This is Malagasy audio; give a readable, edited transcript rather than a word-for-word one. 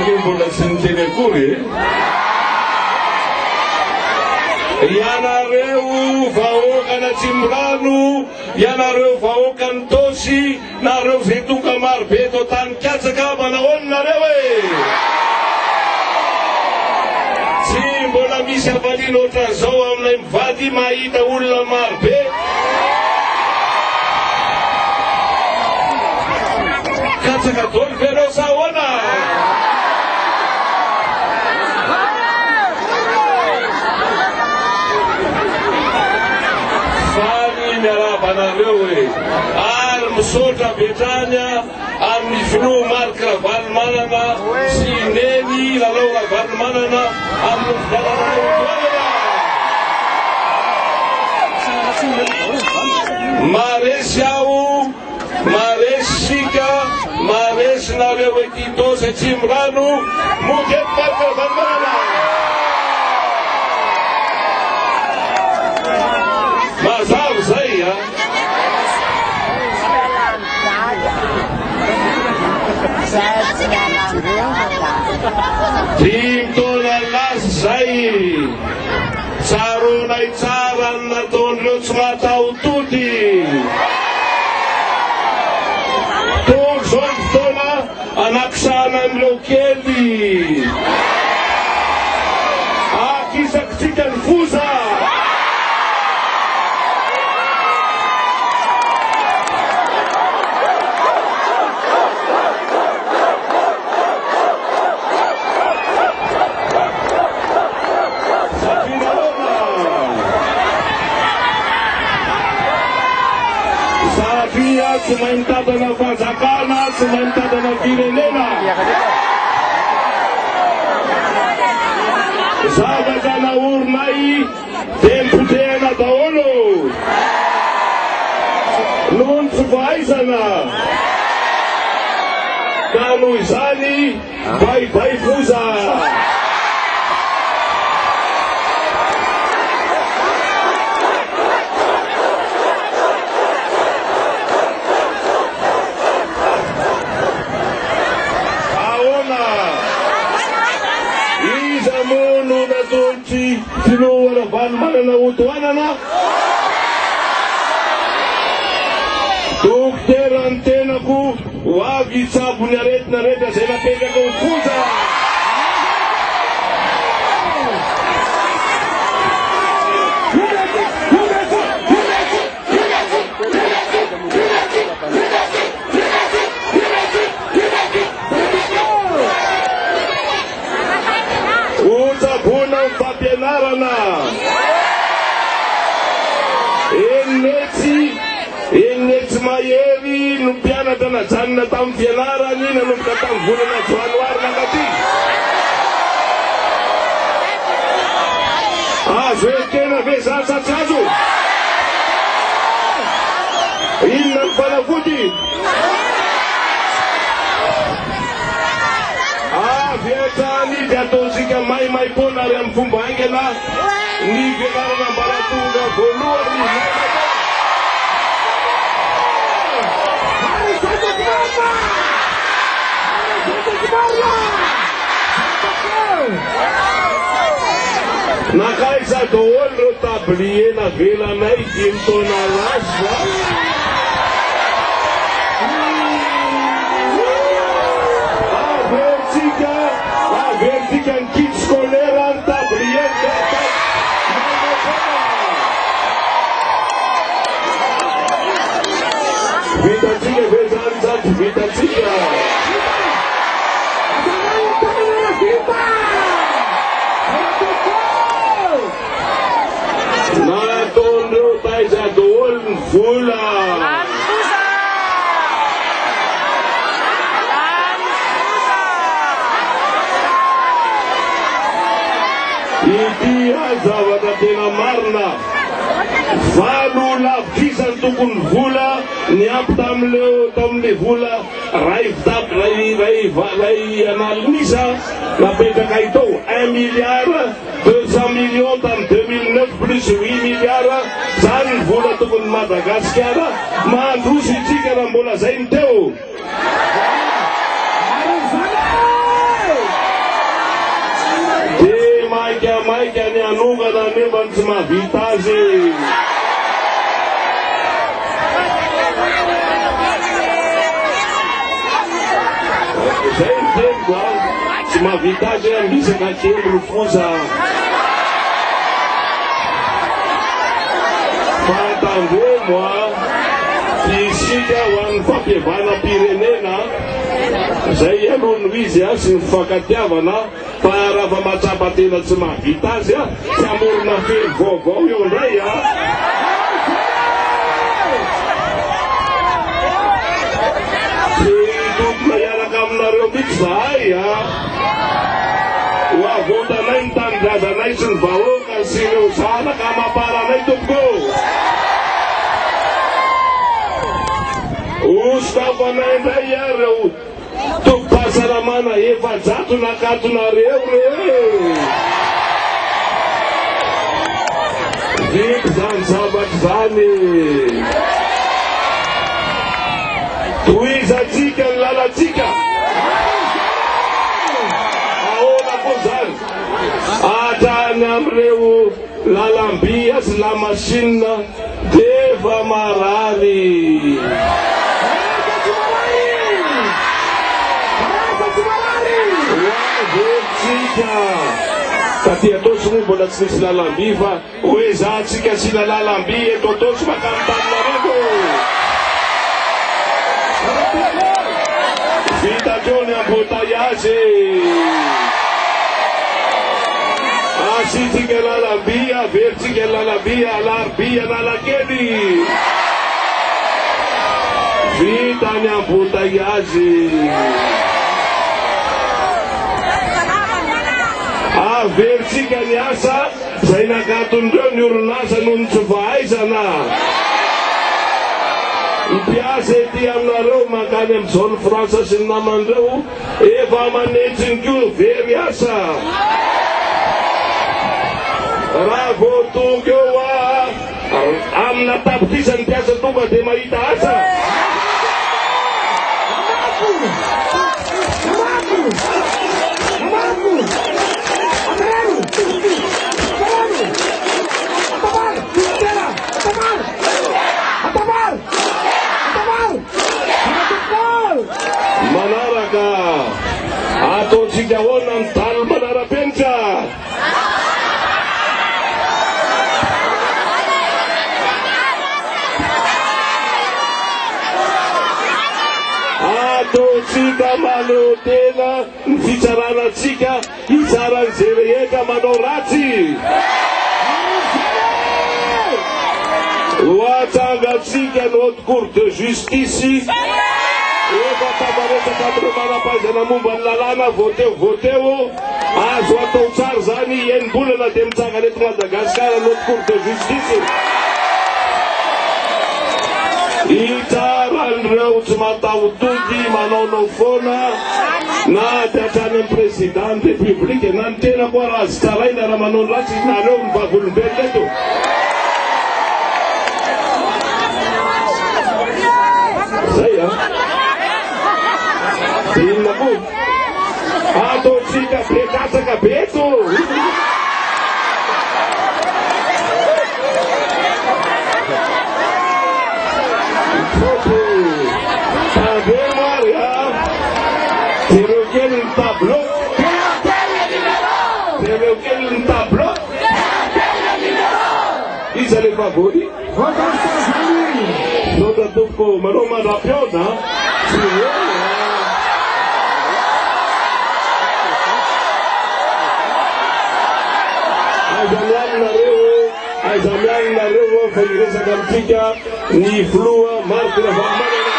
mbola tsy niteny akory ianareo vahoakana Tsimorano, ianareo vahoakany Tosy, nareo zay tonga maro be eto Tanikatsaka, manahoana nareo tsy mbola misy avaliana oatra zao aminay mivady mahita olona maro be katsaka dolo vereo sa ahoana miarabanareo ary misotra betranya amin'ny finoa marika Ravalomanana sy neny lalao Ravalomanana amin'ny fidalanana maresy aho maresy sika maresy nareo ety Tosy Tsimorano moky eto marika Ravalomanana mazava zay Timtona lasa zay tsaronay tsara nataon'ireo tsy matao tody tongo zao ny fotoana anakisana amin'ireo kely akisakitsika ny foza tsy mahay mitadana fanjakana, tsy mahay mitadana firenena. Zavatra naorinay dia mipotehana daholo noho ny tsy fahaizana ka noho izany baibay foza Finoa Ravalomanana otoanana dokotera ny tenako ho avy hitsabo ny aretina rehetra zay napetraka ho foza fampianarana enetsy mahery no mpianatra najanona tamin'ny fianarany nanomboka tamin'ny volana janoary nakaty azo ekena ve zasatsy azo inona ny fanafody avyetrany dia ataontsika maimaimpona ary amin'ny fomba aingana ny fianarana ambaratonga voalohany nakaiza daholo reo tablie navelanay 5 taona lasa avertika ny kit scolaire ny tablie vitatsika ve zany zaty vitatsika nataon'ireo taiza daholo ny vola ity zavatra tena marina valo lavikisany tokony vola niampy tamin'le vola ray analinisa napetraka itao 1 milliard 200 millions tamin'ny 2009 plus 8 milliards zany ny vola tokony Madagasikara mandroso itsika raha mbola zay ny teo mahavita azy. Zay ny teniko a, tsy mahavita azy ambisaka kely ro fosa. Fatandremo a, isika ho an'ny fampiavanam-pirenena, zay aloha no izy a sy ny fifankatiavana, fa raha mahatsapa tena tsy mahavita azy a, tsy amorona fely vaovao eo ndray a. Tsy tokona hiaraka aminareo mihitsy zahay a. Ho avotanay ny tanindrazanay sy ny vahoaka sy ireo zanaka amaparanay tompoko. Oskafanay ndray ireo toko-pahasalamana efa-jato nakatonareo re. Viko zany zavatra zany. Tohizatsika ny lalatsika. Ahoana koa zany? Atrany am'ireo lalam-by sy lamasinina defa marary. Ka ty atosy moa mbola tsy nisy lalam-by fa hoe zahantsika sina lalam-by eto atosy makamitaninareo. Vita teo ny embouteillage. Asitsika lalam-by, averitsika lalam-by, alarby, analakely. Vita ny embouteillage. Averitsika ny asa zay nakatondreo ny orinasa noho ny tsy fahaizana. Mpiasa ety aminareo mankany amin'izao ny Frantsa sy ny namandreo efa manetsiny koa very asa. Raha vao tonga eo amina tapitisa ny mpiasa tonga dia mahita asa. Manaraka ataontsika ahoana ny talo manara-penitra. Ataontsika maneo tena ny fitsaranatsika hitsaran'izay rehetra manao ratsy. Hoatsangatsika ny haute cour de justice efa taparesaka amin'ireo manam-pahaizana momba ny lalàna voateo azo atao tsara zany enim-bolana dia mitsangana eto Madagasikara ny haute cour de justice. Hitsaran'ireo tsy matahodody manaonao foana na tiatrany amin'ny président de république na ny tena koa raha azy tsaraina raha manao ny ratsy nareo ny vavolombelona eto. Zay a inona koa ataontsika bekatsaka be eto. Tandremo ary a tereo kely ny tableau. Tereo kely ny tableau. Iza le favori? Nota tompoko manao mandra-piona. Tsy eo. Aiza mianinareo fa hiresaka amintsika ny filoha Marc Ravalomanana.